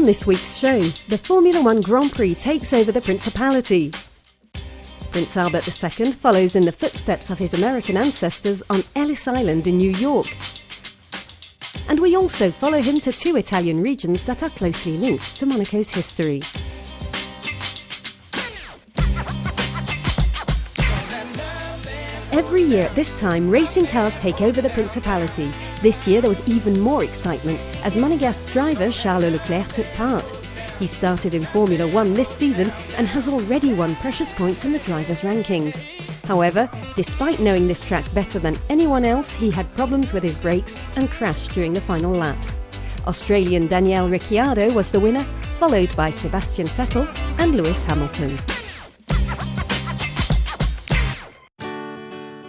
On this week's show, the Formula One Grand Prix takes over the Principality. Prince Albert II follows in the footsteps of his American ancestors on Ellis Island in New York. And we also follow him to two Italian regions that are closely linked to Monaco's history. Every year at this time, racing cars take over the Principality. This year there was even more excitement as Monegasque driver Charles Leclerc took part. He started in Formula One this season and has already won precious points in the drivers' rankings. However, despite knowing this track better than anyone else, he had problems with his brakes and crashed during the final laps. Australian Daniel Ricciardo was the winner, followed by Sebastian Vettel and Lewis Hamilton.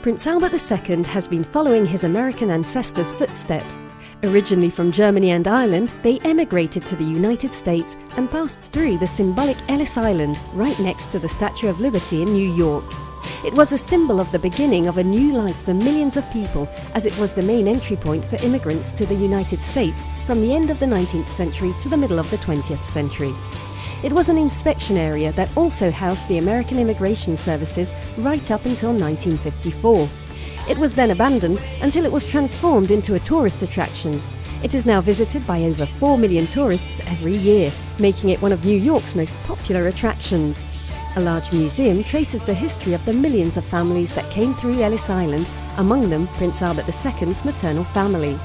Prince Albert II has been following his American ancestors' footsteps. Originally from Germany and Ireland, they emigrated to the United States and passed through the symbolic Ellis Island right next to the Statue of Liberty in New York. It was a symbol of the beginning of a new life for millions of people, as it was the main entry point for immigrants to the United States from the end of the 19th century to the middle of the 20th century. It was an inspection area that also housed the American immigration services right up until 1954. It was then abandoned until it was transformed into a tourist attraction. It is now visited by over 4 million tourists every year, making it one of New York's most popular attractions. A large museum traces the history of the millions of families that came through Ellis Island, among them Prince Albert II's maternal family.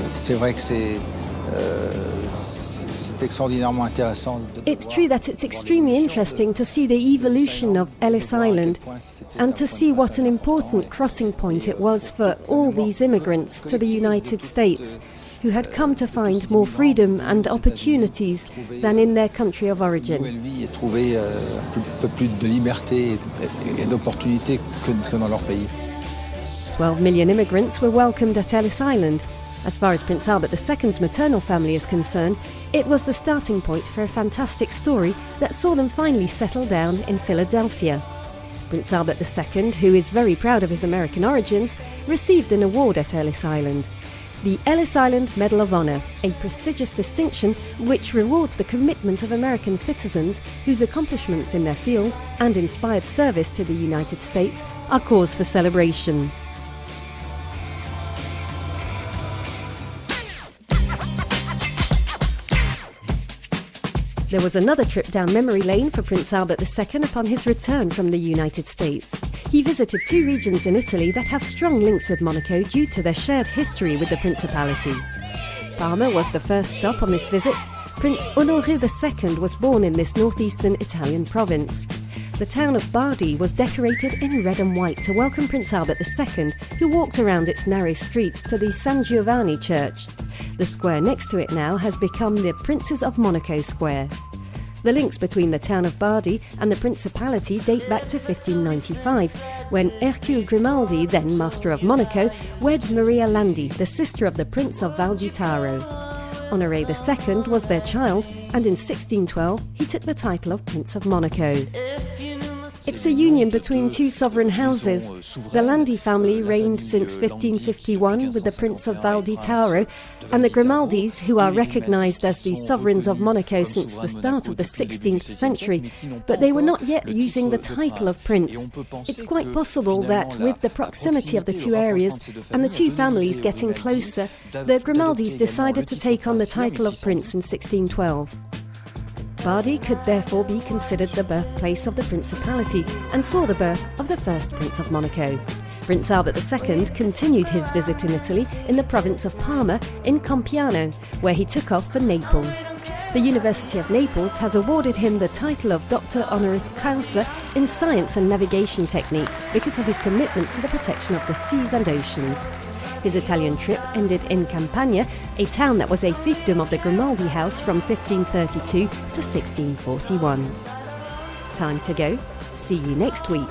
C'est vrai que c'est extraordinairement intéressant. It's true that it's extremely interesting to see the evolution of Ellis Island and to see what an important crossing point it was for all these immigrants to the United States who had come to find more freedom and opportunities than in their country of origin. 12 million immigrants were welcomed at Ellis Island. As far as Prince Albert II's maternal family is concerned, it was the starting point for a fantastic story that saw them finally settle down in Philadelphia. Prince Albert II, who is very proud of his American origins, received an award at Ellis Island. The Ellis Island Medal of Honor, a prestigious distinction which rewards the commitment of American citizens whose accomplishments in their field and inspired service to the United States are cause for celebration. There was another trip down memory lane for Prince Albert II upon his return from the United States. He visited two regions in Italy that have strong links with Monaco due to their shared history with the Principality. Parma was the first stop on this visit. Prince Honoré II was born in this northeastern Italian province. The town of Bardi was decorated in red and white to welcome Prince Albert II, who walked around its narrow streets to the San Giovanni church. The square next to it now has become the Princes of Monaco Square. The links between the town of Bardi and the Principality date back to 1595, when Hercule Grimaldi, then Master of Monaco, wed Maria Landi, the sister of the Prince of Val di Taro. Honoré II was their child, and in 1612 he took the title of Prince of Monaco. It's a union between two sovereign houses. The Landi family reigned since 1551 with the Prince of Val di Taro, and the Grimaldis, who are recognised as the sovereigns of Monaco since the start of the 16th century, but they were not yet using the title of prince. It's quite possible that with the proximity of the two areas and the two families getting closer, the Grimaldis decided to take on the title of prince in 1612. Bardi could therefore be considered the birthplace of the Principality and saw the birth of the first Prince of Monaco. Prince Albert II continued his visit in Italy in the province of Parma in Compiano, where he took off for Naples. The University of Naples has awarded him the title of Doctor Honoris Causa in Science and Navigation Techniques because of his commitment to the protection of the seas and oceans. His Italian trip ended in Campania, a town that was a fiefdom of the Grimaldi house from 1532 to 1641. Time to go. See you next week.